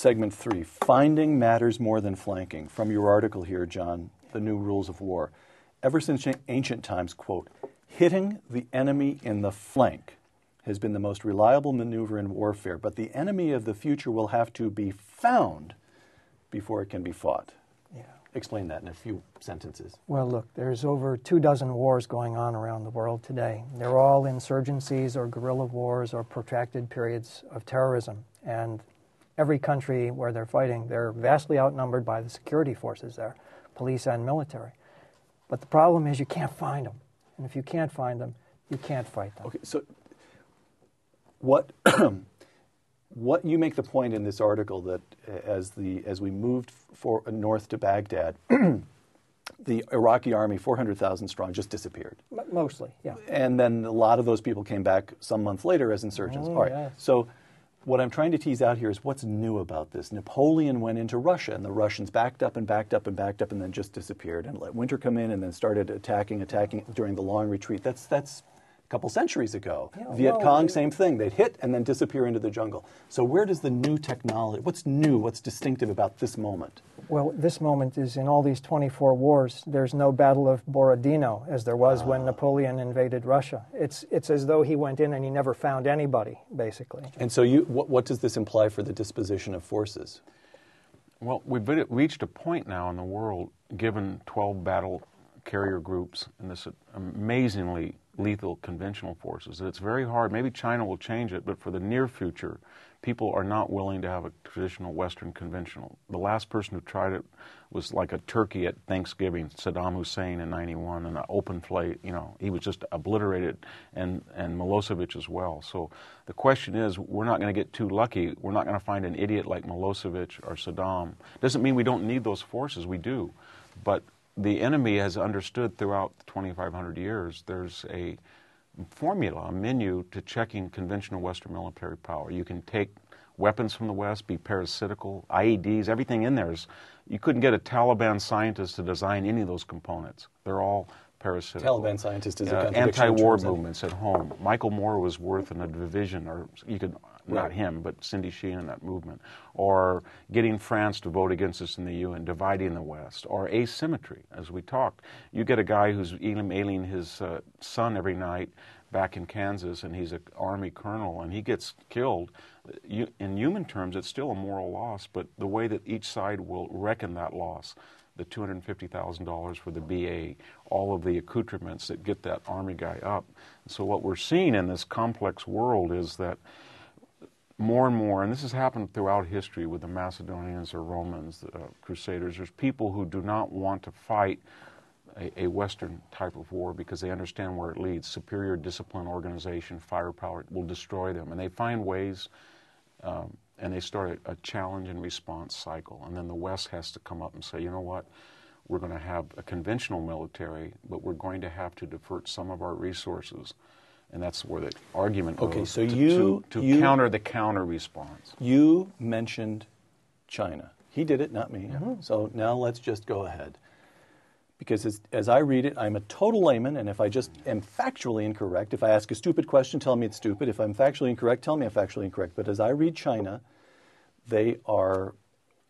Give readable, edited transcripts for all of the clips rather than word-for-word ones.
segment 3, finding matters more than flanking. From your article here, John, The New Rules of War. Ever since ancient times, quote, hitting the enemy in the flank has been the most reliable maneuver in warfare, but the enemy of the future will have to be found before it can be fought. Yeah. Explain that in a few sentences. Well, look, there's over 24 wars going on around the world today. They're all insurgencies or guerrilla wars or protracted periods of terrorism. And every country where they're fighting, they're vastly outnumbered by the security forces there, police and military. But the problem is you can't find them. And if you can't find them, you can't fight them. Okay, so what you make the point in this article that as we moved north to Baghdad, the Iraqi army, 400,000 strong, just disappeared. Mostly, yeah. And then a lot of those people came back some months later as insurgents. All right. Yes. So what I'm trying to tease out here is what's new about this. Napoleon went into Russia, and the Russians backed up and backed up and backed up and then just disappeared and let winter come in and then started attacking during the long retreat. That's a couple centuries ago. Yeah, Viet Cong, same thing. They'd hit and then disappear into the jungle. So where does the new technology, what's new, what's distinctive about this moment? Well, this moment is in all these 24 wars, there's no Battle of Borodino as there was when Napoleon invaded Russia. It's as though he went in and he never found anybody, basically. And so what does this imply for the disposition of forces? Well, we've reached a point now in the world, given 12 battle carrier groups and this amazingly lethal conventional forces, that it's very hard. Maybe China will change it, but for the near future, people are not willing to have a traditional Western conventional. The last person who tried it was like a turkey at Thanksgiving, Saddam Hussein in '91, and an open flame, he was just obliterated, and Milosevic as well. So the question is, we're not going to get too lucky. We're not going to find an idiot like Milosevic or Saddam. Doesn't mean we don't need those forces. We do. But the enemy has understood throughout 2,500 years there's a formula, a menu to checking conventional Western military power. You can take weapons from the West, be parasitical, IEDs, everything in there is, you couldn't get a Taliban scientist to design any of those components. They're all parasitical. Taliban scientist is a contradiction. Anti-war movements at home. Michael Moore was worth in a division, or you could, not him, but Cindy Sheehan in that movement. Or getting France to vote against us in the UN, dividing the West. Or asymmetry, as we talked. You get a guy who's emailing his son every night back in Kansas, and he's an Army colonel, and he gets killed. In human terms, it's still a moral loss, but the way that each side will reckon that loss, the $250,000 for the BA, all of the accoutrements that get that Army guy up. So what we're seeing in this complex world is that more and more, and this has happened throughout history with the Macedonians or Romans, the Crusaders, there's people who do not want to fight a Western type of war because they understand where it leads. Superior discipline, organization, firepower will destroy them. And they find ways, and they start a challenge and response cycle. And then the West has to come up and say, you know what, we're going to have a conventional military, but we're going to have to divert some of our resources. And that's where the argument goes to counter the counter response. You mentioned China. He did it, not me. Mm-hmm. So now let's just go ahead. Because as I read it, I'm a total layman, and if I just am factually incorrect, if I ask a stupid question, tell me it's stupid. If I'm factually incorrect, tell me I'm factually incorrect. But as I read China, they are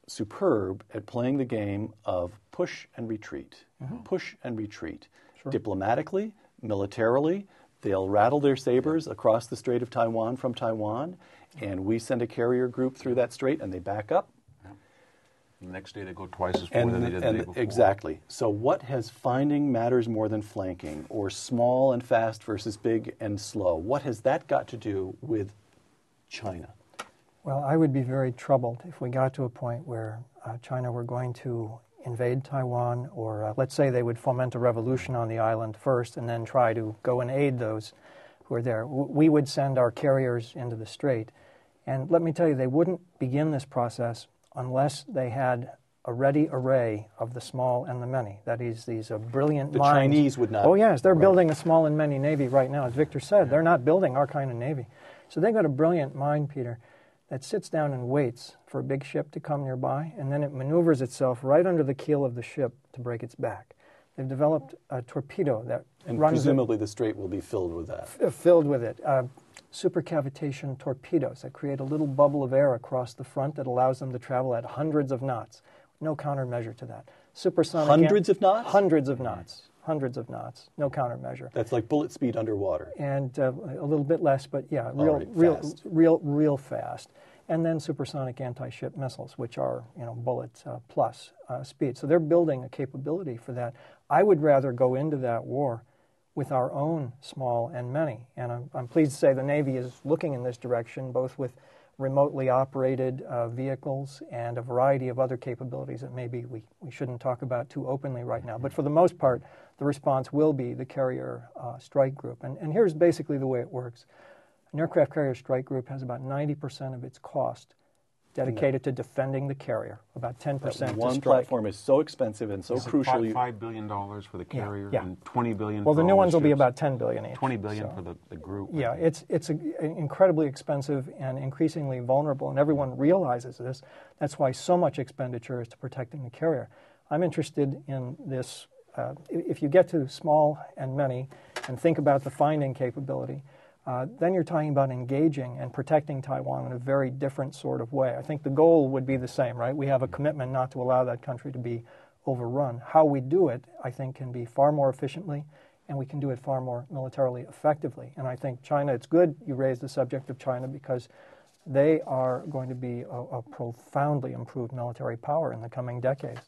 superb at playing the game of push and retreat. Mm-hmm. Push and retreat. Sure. Diplomatically, militarily, they'll rattle their sabers across the Strait of Taiwan from Taiwan, and we send a carrier group through that strait, and they back up. The next day they go twice as far than they did the day before. Exactly. So what has finding matters more than flanking, or small and fast versus big and slow, what has that got to do with China? Well, I would be very troubled if we got to a point where China were going to invade Taiwan, or let's say they would foment a revolution on the island first and then try to go and aid those who are there. We would send our carriers into the strait. And let me tell you, they wouldn't begin this process unless they had a ready array of the small and the many. That is, these brilliant minds. The Chinese would not. Oh, yes, they're building a small and many navy right now. As Victor said, they're not building our kind of navy. So they've got a brilliant mind, Peter, that sits down and waits for a big ship to come nearby, and then it maneuvers itself right under the keel of the ship to break its back. They've developed a torpedo that And runs presumably the strait will be filled with that. filled with it. Supercavitation torpedoes that create a little bubble of air across the front that allows them to travel at hundreds of knots. No countermeasure to that. Supersonic Hundreds of knots? Hundreds of knots. Hundreds of knots. No countermeasure. That's like bullet speed underwater. And a little bit less, but yeah, fast. real fast. And then supersonic anti-ship missiles, which are bullet plus speed. So they're building a capability for that. I would rather go into that war with our own small and many. And I'm pleased to say the Navy is looking in this direction, both with remotely operated vehicles and a variety of other capabilities that maybe we shouldn't talk about too openly right now. But for the most part, the response will be the carrier strike group. And here's basically the way it works. An aircraft carrier strike group has about 90% of its cost dedicated to defending the carrier, about 10% to strike. One platform is so expensive and so crucial. $5 billion for the carrier and $20 billion well, for the new all ones will be ships. about $10 billion each. $20 billion for the group. Yeah, it's incredibly expensive and increasingly vulnerable, and everyone realizes this. That's why so much expenditure is to protecting the carrier. I'm interested in this. If you get to small and many and think about the finding capability, then you're talking about engaging and protecting Taiwan in a very different sort of way. I think the goal would be the same, right? We have a commitment not to allow that country to be overrun. How we do it, I think, can be far more efficiently, and we can do it far more militarily effectively. And I think China, it's good you raised the subject of China because they are going to be a profoundly improved military power in the coming decades.